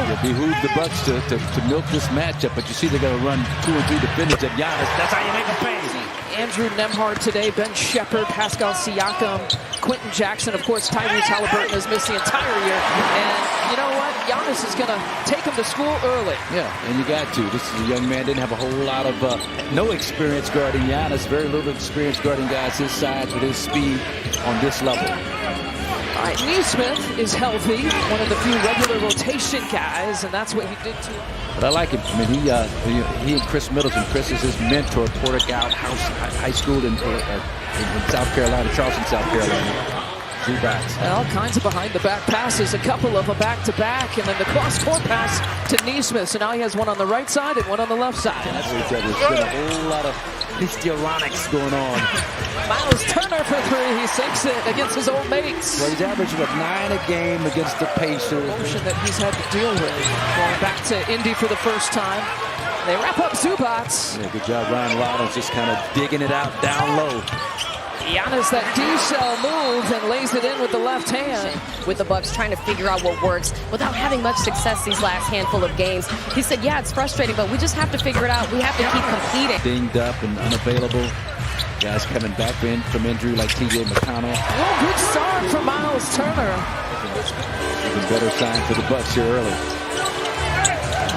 It behooved the Bucks to milk this matchup, but you see they're going to run 2 and 3 defenders at Giannis. That's how you make a pay. Andrew Nembhard today, Ben Shepherd, Pascal Siakam, Quentin Jackson, of course, Tyrese Halliburton has missed the entire year. And you know what? Giannis is going to take him to school early. Yeah, and you got to. This is a young man, didn't have a whole lot of no experience guarding Giannis, very little experience guarding guys his size with his speed on this level. All right, Nesmith is healthy, one of the few regular rotation guys, and that's what he did to him. But I like him. I mean, he and Chris Middleton. Chris is his mentor, Porter-Gaud High School in South Carolina, Charleston, South Carolina. Zubats. All kinds of behind-the-back passes, a couple of a back-to-back, and then the cross-court pass to Nesmith. So now he has one on the right side and one on the left side. There's been a whole lot of histrionics going on. Miles Turner for 3. He sinks it against his old mates. Well, he's averaging 9 a game against the Pacers. Motion that he's had to deal with. Going back to Indy for the first time. They wrap up Zubats. Yeah, good job, Ryan Rollins, just kind of digging it out down low. Giannis, that D-cell move, and lays it in with the left hand. With the Bucks trying to figure out what works without having much success these last handful of games. He said, yeah, it's frustrating, but we just have to figure it out. We have to keep competing. Dinged up and unavailable. Guys coming back from injury like T.J. McConnell. Oh, good start from Miles Turner. Even better sign for the Bucks here early.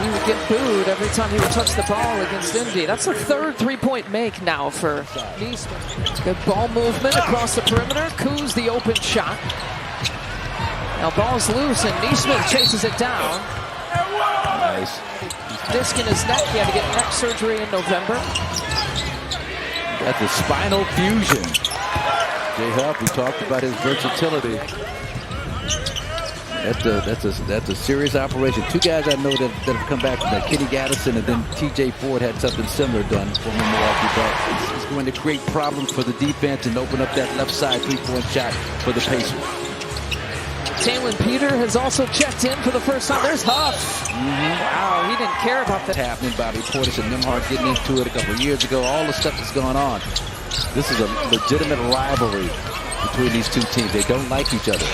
He would get booed every time he would touch the ball against Indy. That's a third three-point make now for Nesmith. Good ball movement across the perimeter. Kuz the open shot. Now ball's loose and Nesmith chases it down. Nice. Disc in his neck. He had to get neck surgery in November. Got the spinal fusion. Jay Huff, we talked about his versatility. That's a serious operation. 2 guys I know that have come back from that. Kenny Gaddison and then T.J. Ford had something similar done for Milwaukee. But it's going to create problems for the defense and open up that left side 3-point shot for the Pacers. Taylor Peter has also checked in for the first time. There's Huff. Wow, he didn't care about that. Happening. Bobby Portis and Nembhard getting into it a couple of years ago. All the stuff that's going on. This is a legitimate rivalry between these two teams. They don't like each other.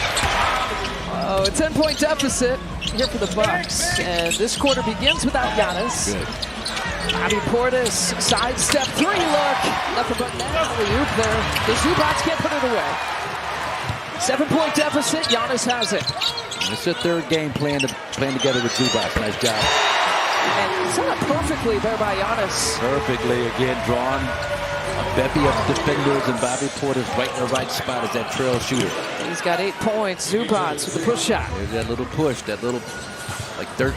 Oh, a 10-point deficit here for the Bucks. And this quarter begins without Giannis. Good. Bobby Portis, sidestep 3 look. Nothing but net. Alley-oop there. The Zubats can't put it away. 7-point deficit. Giannis has it. It's their third game playing together with Zubats. Nice job. And set up perfectly there by Giannis. Perfectly again drawn. A bevy of defenders and Bobby Portis right in the right spot as that trail shooter. He's got 8 points. Zubats with the push shot. There's that little push, that little like 10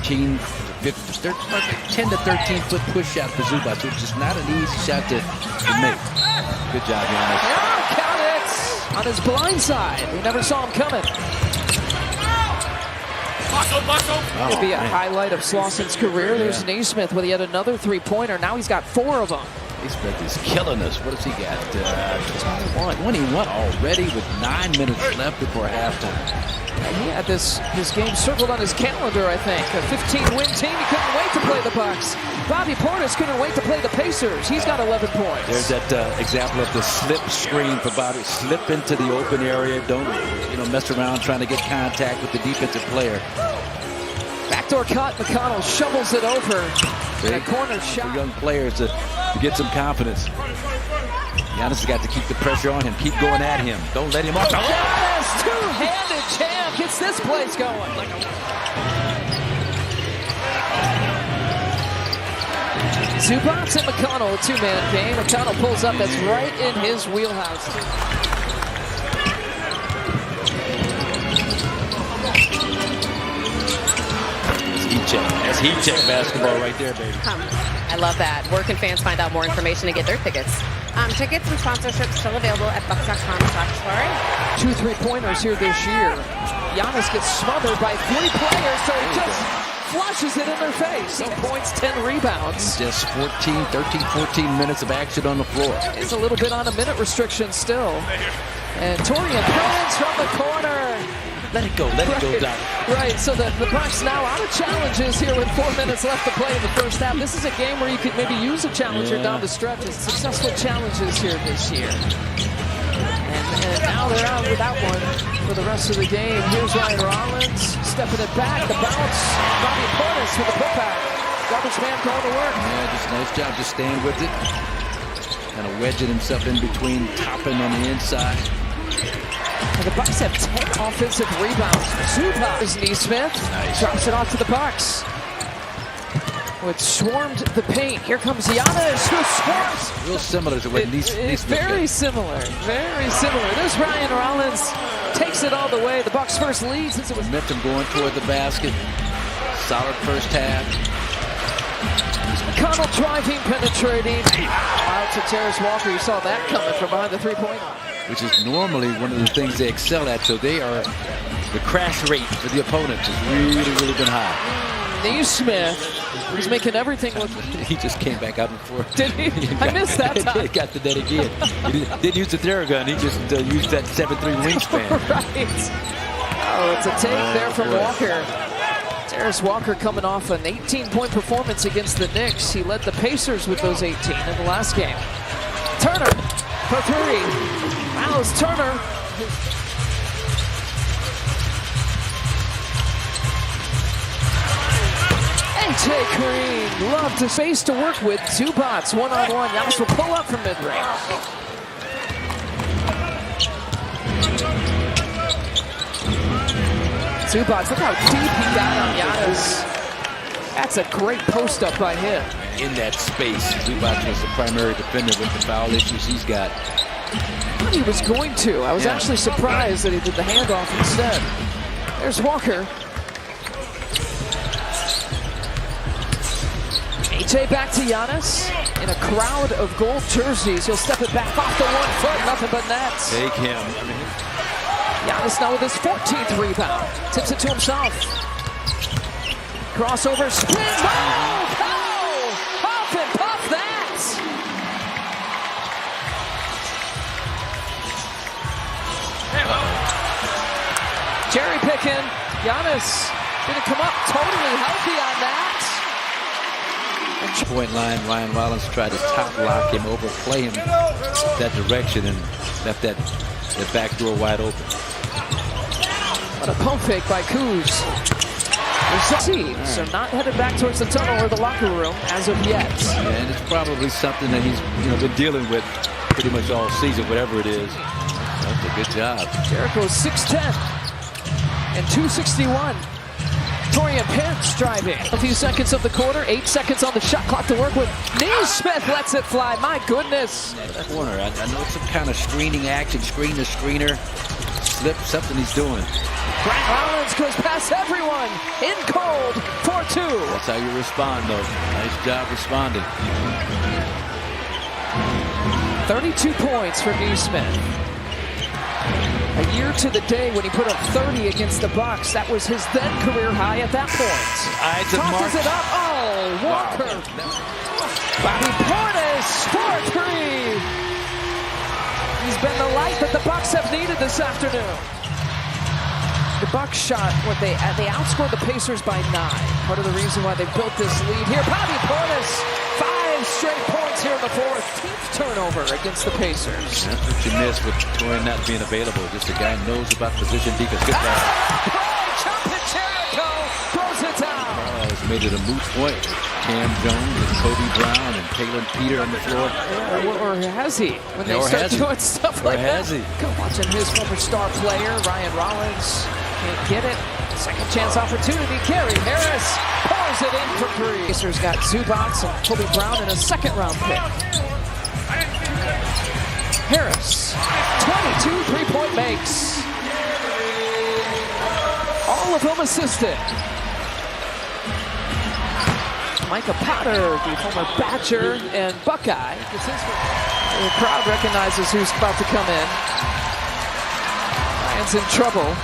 to 13 foot push shot for Zubats, which is not an easy shot to make. Good job, Giannis. Yeah, count it on his blind side. We never saw him coming. It'll be a highlight of Slauson's career. There's Nesmith with yet another 3-pointer. Now he's got 4 of them. Nesmith is killing us. What has he got? 21 already with 9 minutes left before halftime. And he had his game circled on his calendar, I think. A 15-win team. He couldn't wait to play the Bucks. Bobby Portis couldn't wait to play the Pacers. He's got 11 points. There's that example of the slip screen for Bobby. Slip into the open area. Don't mess around trying to get contact with the defensive player. Backdoor cut. McConnell shovels it over. And a corner shot. For young players to get some confidence. Giannis has got to keep the pressure on him. Keep going at him. Don't let him off. Giannis, two-handed jam, gets this place going. Zubats and McConnell, a 2-man game. McConnell pulls up. That's right in his wheelhouse. That's heat check basketball right there, baby. I love that. Where can fans find out more information and get their tickets? Tickets and sponsorships still available at bucks.com/store. 2 3-pointers here this year. Giannis gets smothered by 3 players, so he just flushes it in their face. 8 points, 10 rebounds. Just 13, 14 minutes of action on the floor. It's a little bit on a minute restriction still. And Torian Prince from the corner. Let it go, Doc. Right, so the Bucks now out of challenges here with 4 minutes left to play in the first half. This is a game where you could maybe use a challenger down the stretch. Successful challenges here this year. And now they're out without one for the rest of the game. Here's Ryan Rollins stepping it back. The bounce. Bobby Giannis with the putback. Garbage man going to work. Yeah, just a nice job just staying with it. Kind of wedging himself in between, topping on the inside. And the Bucks have 10 offensive rebounds. Zubac. Neesmith drops it off to the Bucks. With swarmed the paint. Here comes Giannis, who swarms. Real similar to what Neesmith Very got. similar. Very similar. There's Ryan Rollins. Takes it all the way. The Bucks first lead since it was Momentum going toward the basket. Solid first half. McConnell driving, penetrating. Out to Terrence Walker. You saw that coming from behind the three-point line. Which is normally one of the things they excel at. So they are, the crash rate for the opponent has really been high. Neesmith. He's making everything look. He just came back out and forth. Did he? I missed that time. He got the net again. He didn't use the Theragun. He just used that 7'3" wingspan. Right. Oh, it's a take there from Walker. Terrence Walker coming off an 18-point performance against the Knicks. He led the Pacers with those 18 in the last game. Turner for three. Miles Turner. A.J. Green, love to space to work with. Zubac, one-on-one. Giannis will pull up from mid-range. Zubac, look how deep he got on Giannis. That's a great post-up by him. In that space, Zubac was the primary defender with the foul issues he's got. I thought he was going to. I was actually surprised that he did the handoff instead. There's Walker. A.J. back to Giannis. In a crowd of gold jerseys, he'll step it back off the 1 foot. Nothing but nets. Take him. Giannis now with his 14th rebound. Tips it to himself. Crossover, spin, ball! Foul! Puff and puff that! Cherry picking. Giannis didn't come up totally healthy on that. Point line, Ryan Rollins tried to top lock him, overplay him that direction, and left that back door wide open. What a pump fake by Kuz. So not headed back towards the tunnel or the locker room as of yet. And it's probably something that he's been dealing with pretty much all season, whatever it is. That's a good job. Jericho's 6'10" and 261. Torian Pence driving. A few seconds of the quarter, 8 seconds on the shot clock to work with. Neesmith lets it fly. My goodness. That corner, I know it's some kind of screening action, screen the screener, slip, something he's doing. Grant Rollins goes past everyone. In cold, 4-2. That's how you respond, though. Nice job responding. 32 points for Neesmith. A year to the day when he put up 30 against the Bucks. That was his then career high at that point. Tosses it up. Oh, Walker. Wow. Bobby Portis, 4-3. He's been the light that the Bucks have needed this afternoon. The Bucks shot what they outscored the Pacers by 9. Part of the reason why they built this lead here. Bobby Portis, 5 straight points here in the fourth. 10th turnover against the Pacers. That's what you miss with Torian not being available. Just a guy who knows about position defense. Good ball. Jumping Jericho throws it down. It's made it a moot point. Cam Jones and Kobe Brown and Taylor Peter on the floor. Or has he? When they start doing stuff like that. Watching his former star player, Ryan Rollins. Can't get it. Second chance opportunity. Gary Harris pours it in for three. Pacers got Zubac and Kobe Brown in a second-round pick. Harris, 22 three-point makes. All of them assisted. Micah Potter, the former Badger and Buckeye. The crowd recognizes who's about to come in. Ryan's in trouble.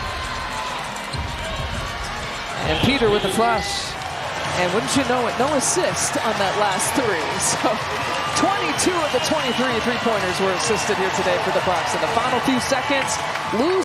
And Peter with the flush. And wouldn't you know it, no assist on that last three. So 22 of the 23 three-pointers were assisted here today for the Bucks. In the final few seconds, lose